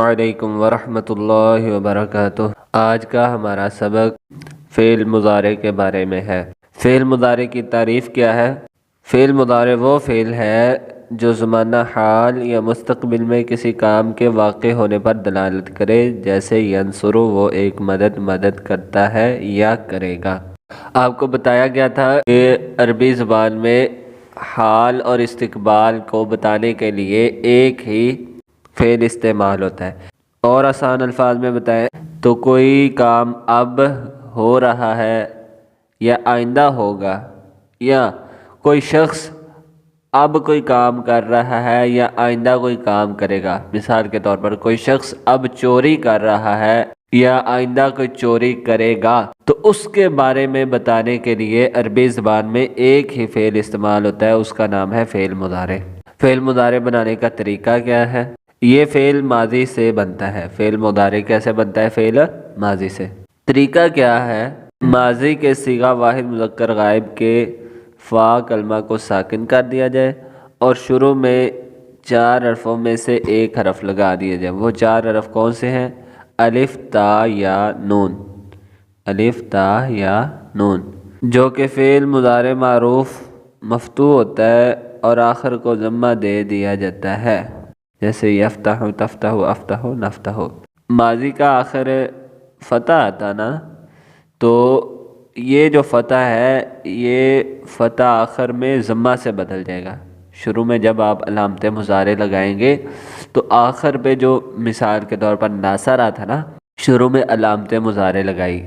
وعلیکم ورحمۃ اللہ وبرکاتہ۔ آج کا ہمارا سبق فعل مضارع کے بارے میں ہے۔ فعل مضارع کی تعریف کیا ہے؟ فعل مضارع وہ فعل ہے جو زمانہ حال یا مستقبل میں کسی کام کے واقع ہونے پر دلالت کرے، جیسے ینصر، وہ ایک مدد کرتا ہے یا کرے گا۔ آپ کو بتایا گیا تھا کہ عربی زبان میں حال اور استقبال کو بتانے کے لیے ایک ہی فعل استعمال ہوتا ہے۔ اور آسان الفاظ میں بتائیں تو کوئی کام اب ہو رہا ہے یا آئندہ ہوگا، یا کوئی شخص اب کوئی کام کر رہا ہے یا آئندہ کوئی کام کرے گا۔ مثال کے طور پر کوئی شخص اب چوری کر رہا ہے یا آئندہ کوئی چوری کرے گا، تو اس کے بارے میں بتانے کے لیے عربی زبان میں ایک ہی فعل استعمال ہوتا ہے، اس کا نام ہے فعل مضارع۔ فعل مضارع بنانے کا طریقہ کیا ہے؟ یہ فعل ماضی سے بنتا ہے۔ فعل مضارع کیسے بنتا ہے؟ فعل ماضی سے۔ طریقہ کیا ہے؟ ماضی کے صیغہ واحد مذکر غائب کے فا کلمہ کو ساکن کر دیا جائے اور شروع میں 4 حرفوں میں سے ایک حرف لگا دیا جائے۔ وہ 4 حرف کون سے ہیں؟ الف، تا یا نون۔ الف، تا یا نون، جو کہ فعل مضارع معروف مفتوح ہوتا ہے اور آخر کو ضمہ دے دیا جاتا ہے، جیسے یفتح، تفتح، افتح، نفتح۔ ماضی کا آخر فتح آتا نا، تو یہ جو فتح ہے یہ فتح آخر میں ضمہ سے بدل جائے گا۔ شروع میں جب آپ علامت مضارع لگائیں گے تو آخر پہ جو مثال کے طور پر ناصرہ تھا نا، شروع میں علامت مضارع لگائی،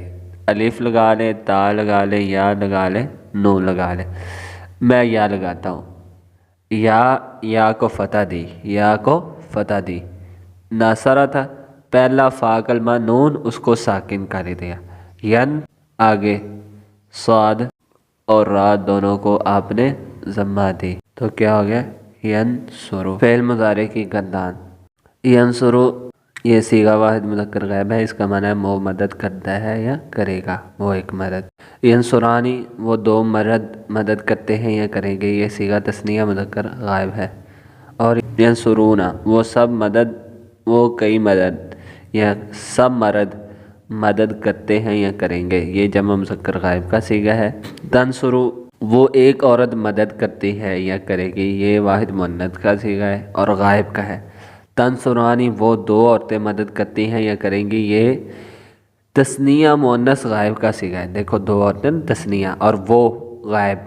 الف لگا لیں، تا لگا لیں، یا لگا لیں، نون لگا لیں۔ میں یا لگاتا ہوں، یا کو فتح دی، یا کو فتح دی۔ ناصرہ تھا، پہلا فا کلمہ نون، اس کو ساکن کر دیا۔ ین آگے صاد اور را دونوں کو آپ نے ضمہ دی، تو کیا ہو گیا؟ ینصرو۔ فعل مضارع کی گردان ینصرو، یہ صیغہ واحد مذکر غائب ہے، اس کا معنی ہے وہ مدد کرتا ہے یا کرے گا، وہ ایک مدد۔ ینصرانی، وہ 2 مرد مدد کرتے ہیں یا کریں گے، یہ صیغہ تثنیہ مذکر غائب ہے۔ اور ینصرون، وہ سب مدد، وہ کئی مدد یا سب مرد مدد کرتے ہیں یا کریں گے، یہ جمع مذکر غائب کا صیغہ ہے۔ تنصرو، وہ ایک عورت مدد کرتی ہے یا کرے گی، یہ واحد مؤنث کا صیغہ ہے اور غائب کا ہے۔ تنصرانی، وہ 2 عورتیں مدد کرتی ہیں یا کریں گی، یہ تثنیہ مؤنث غائب کا صیغہ ہے۔ دیکھو 2 عورتیں تثنیہ اور وہ غائب۔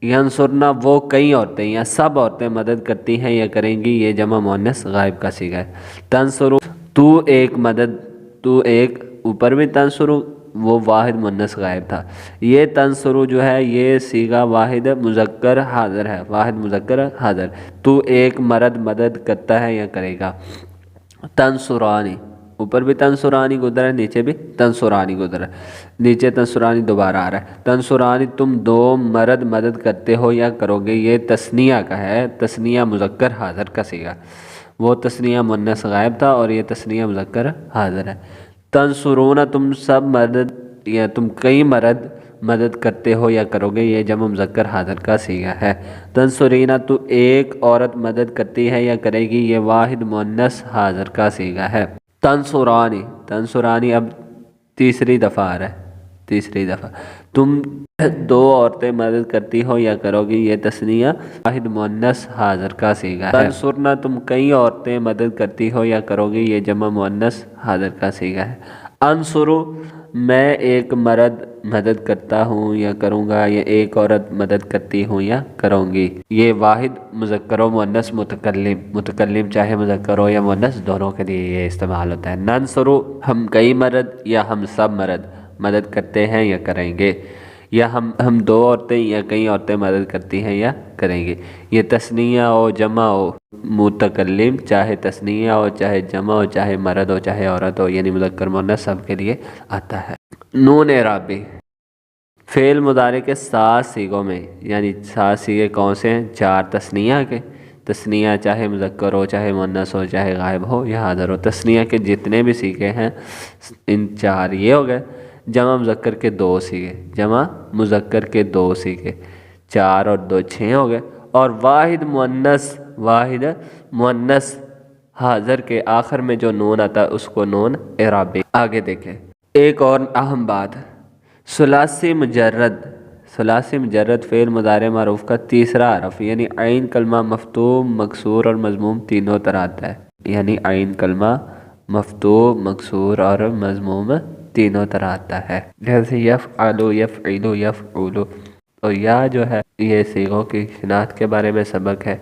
ینصرنا، وہ کئی عورتیں یا سب عورتیں مدد کرتی ہیں یا کریں گی، یہ جمع مؤنث غائب کا صیغہ ہے۔ تنصرو، تو ایک مدد، تو ایک، اوپر بھی تنصرو، وہ واحد مؤنث غائب تھا۔ یہ تنصرو جو ہے یہ صیغہ واحد مذکر حاضر ہے، واحد مذکر حاضر۔ تو ایک مرد مدد کرتا ہے یا کرے گا۔ تنصرانی، اوپر بھی تنصرانی گزرا ہے، نیچے بھی تنصرانی گزرا ہے، نیچے تنصرانی دوبارہ آ رہا ہے۔ تنصرانی، تم 2 مرد مدد کرتے ہو یا کرو گے، یہ تثنیہ کا ہے، تثنیہ مذکر حاضر کا صیغہ، وہ تثنیہ مؤنث غائب تھا اور یہ تثنیہ مذکر حاضر ہے۔ تنصرون، تم سب مرد یا تم کئی مرد مدد کرتے ہو یا کرو گے، یہ جمع مذکر حاضر کا صیغہ ہے۔ تنصرین، تو ایک عورت مدد کرتی ہے یا کرے گی، یہ واحد مؤنث حاضر کا صیغہ ہے۔ تنصرانی، تنصرانی اب تیسری دفعہ آ رہا ہے، تیسری دفعہ۔ تم 2 عورتیں مدد کرتی ہو یا کرو گی، یہ تثنیہ واحد مؤنث حاضر کا صیغہ ہے۔ تنصرنا، تم کئی عورتیں مدد کرتی ہو یا کرو گی، یہ جمع مؤنث حاضر کا صیغہ ہے۔ انصرو، میں ایک مرد مدد کرتا ہوں یا کروں گا، یا ایک عورت مدد کرتی ہوں یا کروں گی، یہ واحد مذکر و مؤنث متکلم، متکلم چاہے مذکر ہو یا مؤنث دونوں کے لیے یہ استعمال ہوتا ہے۔ ننصرو، ہم کئی مرد یا ہم سب مرد مدد کرتے ہیں یا کریں گے، یا ہم 2 عورتیں یا کئی عورتیں مدد کرتی ہیں یا کریں گے، یہ تثنیہ ہو جمع ہو متکلم، چاہے تثنیہ ہو چاہے جمع ہو چاہے مرد ہو چاہے عورت ہو، یعنی مذکر مؤنث سب کے لیے آتا ہے۔ نون اعرابی، فعل مضارع کے 7 صیغوں میں، یعنی 7 صیغے کون سے ہیں؟ 4 تثنیہ کے، تثنیہ چاہے مذکر ہو چاہے مؤنث ہو چاہے غائب ہو یا حاضر ہو، تثنیہ کے جتنے بھی صیغے ہیں ان 4 یہ ہو گئے۔ جمع مذکر کے 2 صیغے، جمع مذکر کے 2 صیغے، 4 اور 2 6 ہو گئے۔ اور واحد مؤنث حاضر کے آخر میں جو نون آتا ہے اس کو نون اعرابی۔ آگے دیکھیں ایک اور اہم بات، ثلاثی مجرد فعل مضارع معروف کا تیسرا حرف یعنی عین کلمہ مفتوح مکسور اور مضموم تینوں طرح آتا ہے، یعنی عین کلمہ مفتوح مکسور اور مضموم تینوں طرح آتا ہے، جیسے یفعل یفعل یفعول۔ تو یا جو ہے یہ صیغوں کی شناخت کے بارے میں سبق ہے۔